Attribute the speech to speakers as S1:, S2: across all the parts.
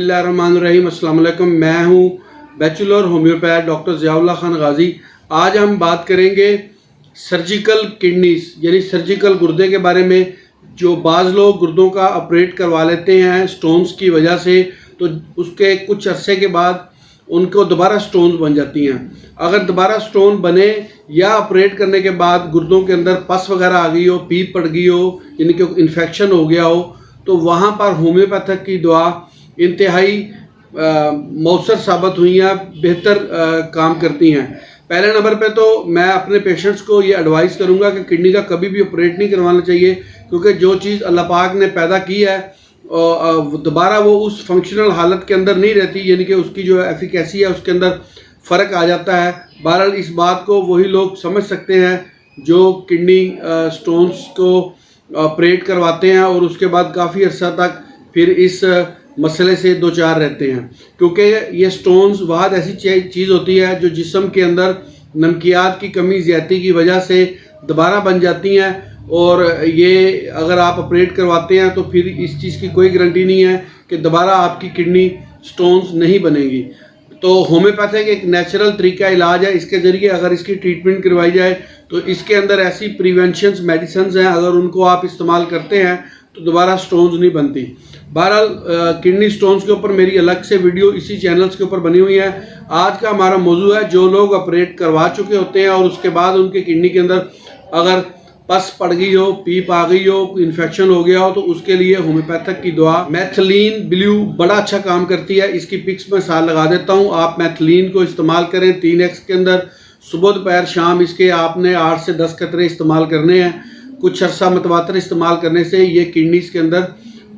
S1: बिस्मिल्लाहिर्रहमानिर्रहीम। अस्सलाम वालेकुम। मैं हूँ bachelor homeopath doctor Ziaullah Khan गाजी। आज हम बात करेंगे सर्जिकल किडनीज यानी सर्जिकल गुर्दे के बारे में। जो बाज़ लोग गुर्दों का ऑपरेट करवा लेते हैं स्टोन्स की वजह से, तो उसके कुछ अरसे के बाद उनको दोबारा स्टोन्स बन जाती हैं। अगर दोबारा स्टोन बने या ऑपरेट करने के बाद गुर्दों के अंदर पस वगैरह आ गई हो, पीप पड़ गई हो, यानी कि इन्फेक्शन हो गया हो, तो वहाँ पर होम्योपैथिक की दवा इंतहाई मौसर साबित हुई हैं, बेहतर काम करती हैं। पहले नंबर पे तो मैं अपने पेशेंट्स को ये एडवाइस करूँगा कि किडनी का कभी भी ऑपरेट नहीं करवाना चाहिए, क्योंकि जो चीज़ अल्लाह पाक ने पैदा की है दोबारा वो उस फंक्शनल हालत के अंदर नहीं रहती, यानी कि उसकी जो एफिकेसी है उसके अंदर फ़र्क आ जाता है। बहरहाल इस बात को वही लोग समझ सकते हैं जो किडनी स्टोन्स को ऑपरेट करवाते हैं और उसके बाद काफ़ी अर्सा तक फिर इस मसले से दो चार रहते हैं, क्योंकि ये स्टोन्स वाद ऐसी चीज़ होती है जो जिस्म के अंदर नमकियात की कमी ज़्यादती की वजह से दोबारा बन जाती हैं। और ये अगर आप ऑपरेट करवाते हैं तो फिर इस चीज़ की कोई गारंटी नहीं है कि दोबारा आपकी किडनी स्टोन्स नहीं बनेगी। तो होम्योपैथिक एक नेचुरल तरीका इलाज है, इसके ज़रिए अगर इसकी ट्रीटमेंट करवाई जाए तो इसके अंदर ऐसी प्रिवेंशन मेडिसिन हैं, अगर उनको आप इस्तेमाल करते हैं तो दोबारा स्टोन्स नहीं बनती। बहरहाल किडनी स्टोन्स के ऊपर मेरी अलग से वीडियो इसी चैनल्स के ऊपर बनी हुई है। आज का हमारा मौजू है जो लोग ऑपरेट करवा चुके होते हैं और उसके बाद उनके किडनी के अंदर अगर पस पड़ गई हो, पीप आ गई हो, इन्फेक्शन हो गया हो, तो उसके लिए होम्योपैथिक की दवा मैथिलीन ब्लू बड़ा अच्छा काम करती है। इसकी पिक्स मैं साथ लगा देता हूँ। आप मैथिलीन को इस्तेमाल करें 3x के अंदर, सुबह दोपहर शाम इसके आपने 8 से 10 कतरे इस्तेमाल करने हैं। कुछ अर्सा मतवातर इस्तेमाल करने से ये किडनीज के अंदर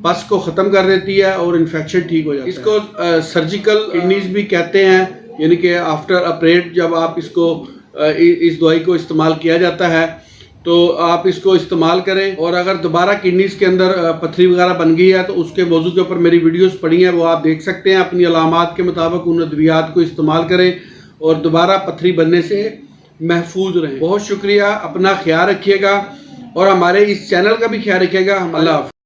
S1: पस को ख़त्म कर देती है और इन्फेक्शन ठीक हो जाता है। इसको सर्जिकल किडनीज भी कहते हैं, यानी कि आफ्टर ऑपरेट जब आप इसको इस दवाई को इस्तेमाल किया जाता है तो आप इसको इस्तेमाल करें। और अगर दोबारा किडनीज के अंदर पथरी वगैरह बन गई है तो उसके मौजू के ऊपर मेरी वीडियोस पड़ी हैं, वो आप देख सकते हैं। अपनी अलामात के मुताबिक उन अद्वियात को इस्तेमाल करें और दोबारा पथरी बनने से महफूज रहें। बहुत शुक्रिया, अपना ख्याल रखिएगा और हमारे इस चैनल का भी ख्याल रखिएगा। अल्लाह हाफ़िज़।